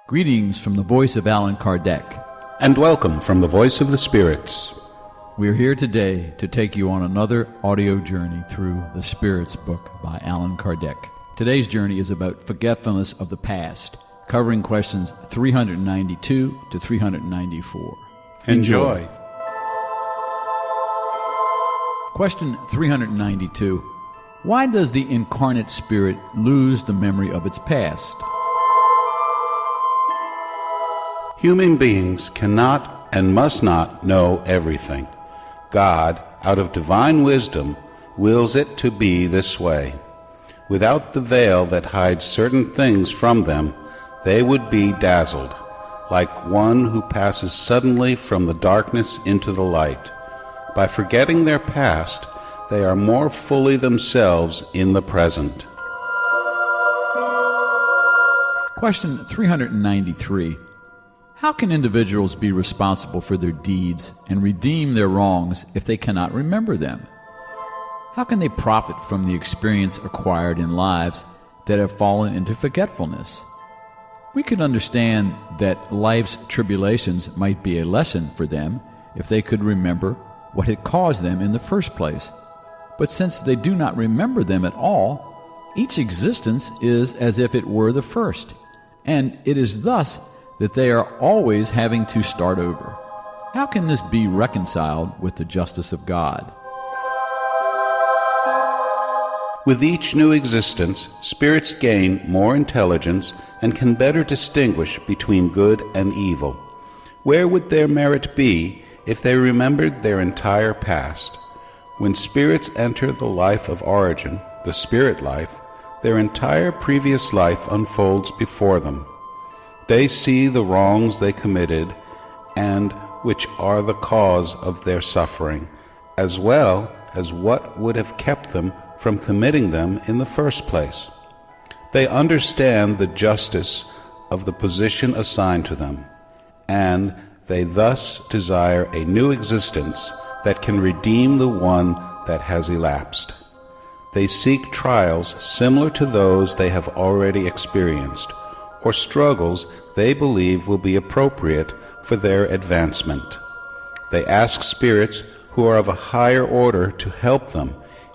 Greetings from the voice of Allan Kardec. And welcome from the voice of the spirits. We are here today to take you on another audio journey through the Spirits book by Allan Kardec. Today's journey is about forgetfulness of the past, covering questions 392 to 394. Enjoy. Question 392. Why does the incarnate spirit lose the memory of its past? Human beings cannot and must not know everything. God, out of divine wisdom, wills it to be this way. Without the veil that hides certain things from them, they would be dazzled, like one who passes suddenly from the darkness into the light. By forgetting their past, they are more fully themselves in the present. Question 393. How can individuals be responsible for their deeds and redeem their wrongs if they cannot remember them? How can they profit from the experience acquired in lives that have fallen into forgetfulness? We could understand that life's tribulations might be a lesson for them if they could remember what had caused them in the first place. But since they do not remember them at all, each existence is as if it were the first, and it is thus that they are always having to start over. How can this be reconciled with the justice of God? With each new existence, spirits gain more intelligence and can better distinguish between good and evil. Where would their merit be if they remembered their entire past? When spirits enter the life of origin, the spirit life, their entire previous life unfolds before them. They see the wrongs they committed and which are the cause of their suffering, as well as what would have kept them from committing them in the first place. They understand the justice of the position assigned to them, and they thus desire a new existence that can redeem the one that has elapsed. They seek trials similar to those they have already experienced, or struggles they believe will be appropriate for their advancement. They ask spirits who are of a higher order to help them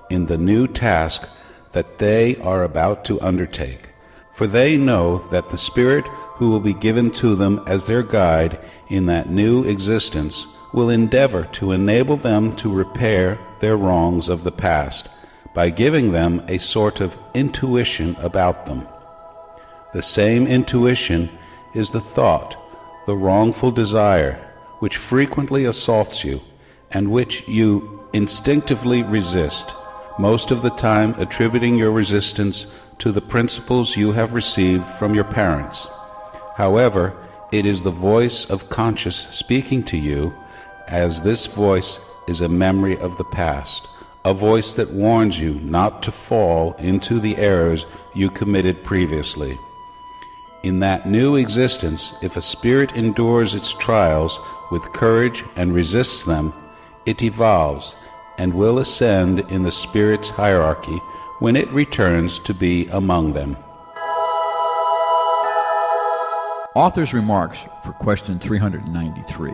in the new task that they are about to undertake, for they know that the spirit who will be given to them as their guide in that new existence will endeavor to enable them to repair their wrongs of the past by giving them a sort of intuition about them. The same intuition is the thought, the wrongful desire, which frequently assaults you and which you instinctively resist, most of the time attributing your resistance to the principles you have received from your parents. However, it is the voice of conscience speaking to you, as this voice is a memory of the past, a voice that warns you not to fall into the errors you committed previously. In that new existence, if a spirit endures its trials with courage and resists them, it evolves and will ascend in the spirit's hierarchy when it returns to be among them. Author's remarks for question 393.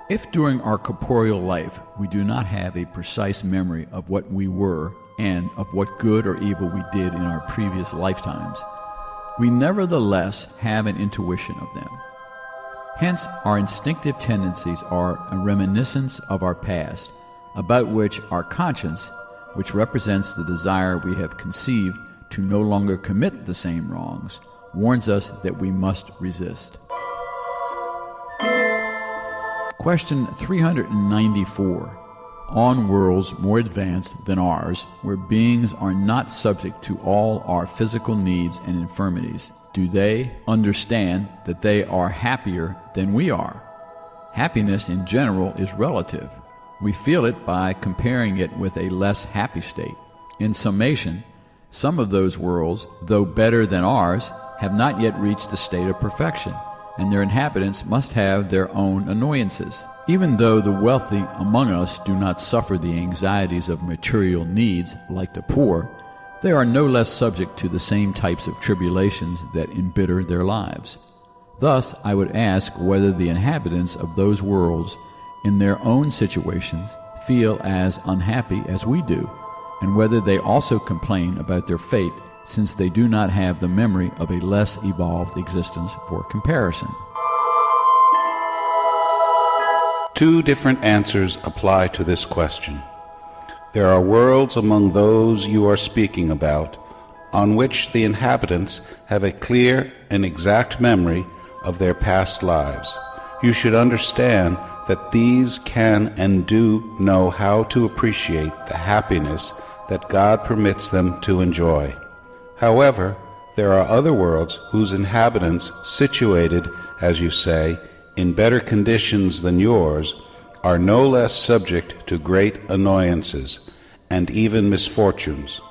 If during our corporeal life we do not have a precise memory of what we were and of what good or evil we did in our previous lifetimes, we nevertheless have an intuition of them. Hence, our instinctive tendencies are a reminiscence of our past, about which our conscience, which represents the desire we have conceived to no longer commit the same wrongs, warns us that we must resist. Question 394. On worlds more advanced than ours, where beings are not subject to all our physical needs and infirmities, do they understand that they are happier than we are? Happiness in general is relative. We feel it by comparing it with a less happy state. In summation, some of those worlds, though better than ours, have not yet reached the state of perfection, and their inhabitants must have their own annoyances. Even though the wealthy among us do not suffer the anxieties of material needs like the poor, they are no less subject to the same types of tribulations that embitter their lives. Thus, I would ask whether the inhabitants of those worlds in their own situations feel as unhappy as we do, and whether they also complain about their fate since they do not have the memory of a less evolved existence for comparison. Two different answers apply to this question. There are worlds among those you are speaking about on which the inhabitants have a clear and exact memory of their past lives. You should understand that these can and do know how to appreciate the happiness that God permits them to enjoy. However, there are other worlds whose inhabitants, situated, as you say, in better conditions than yours, are no less subject to great annoyances and even misfortunes.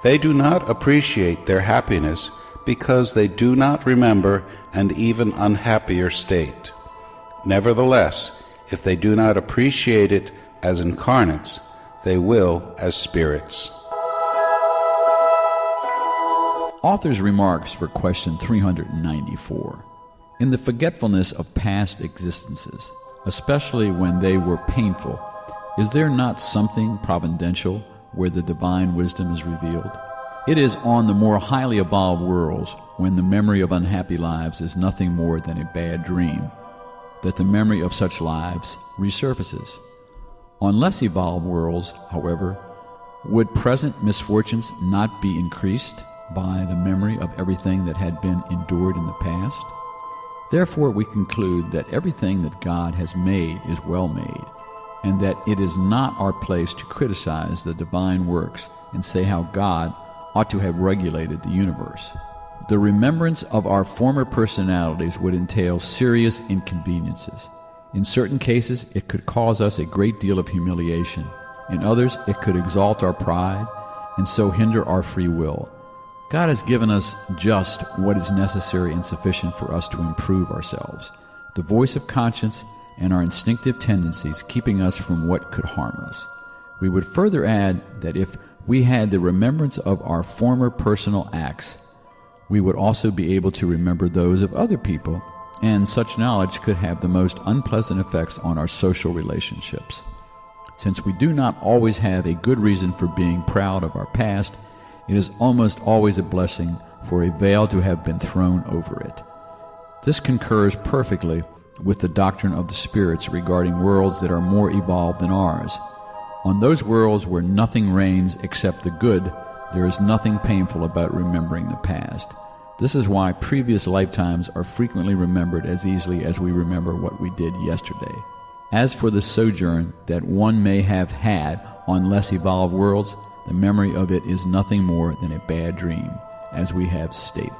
They do not appreciate their happiness because they do not remember an even unhappier state. Nevertheless, if they do not appreciate it as incarnates, they will as spirits. Author's remarks for question 394. In the forgetfulness of past existences, especially when they were painful, is there not something providential where the divine wisdom is revealed? It is on the more highly evolved worlds, when the memory of unhappy lives is nothing more than a bad dream, that the memory of such lives resurfaces. On less evolved worlds, however, would present misfortunes not be increased by the memory of everything that had been endured in the past? Therefore, we conclude that everything that God has made is well made, and that it is not our place to criticize the divine works and say how God ought to have regulated the universe. The remembrance of our former personalities would entail serious inconveniences. In certain cases, it could cause us a great deal of humiliation. In others, it could exalt our pride and so hinder our free will. God has given us just what is necessary and sufficient for us to improve ourselves, the voice of conscience and our instinctive tendencies keeping us from what could harm us. We would further add that if we had the remembrance of our former personal acts, we would also be able to remember those of other people, and such knowledge could have the most unpleasant effects on our social relationships. Since we do not always have a good reason for being proud of our past, it is almost always a blessing for a veil to have been thrown over it. This concurs perfectly with the doctrine of the spirits regarding worlds that are more evolved than ours. On those worlds where nothing reigns except the good, there is nothing painful about remembering the past. This is why previous lifetimes are frequently remembered as easily as we remember what we did yesterday. As for the sojourn that one may have had on less evolved worlds, the memory of it is nothing more than a bad dream, as we have stated.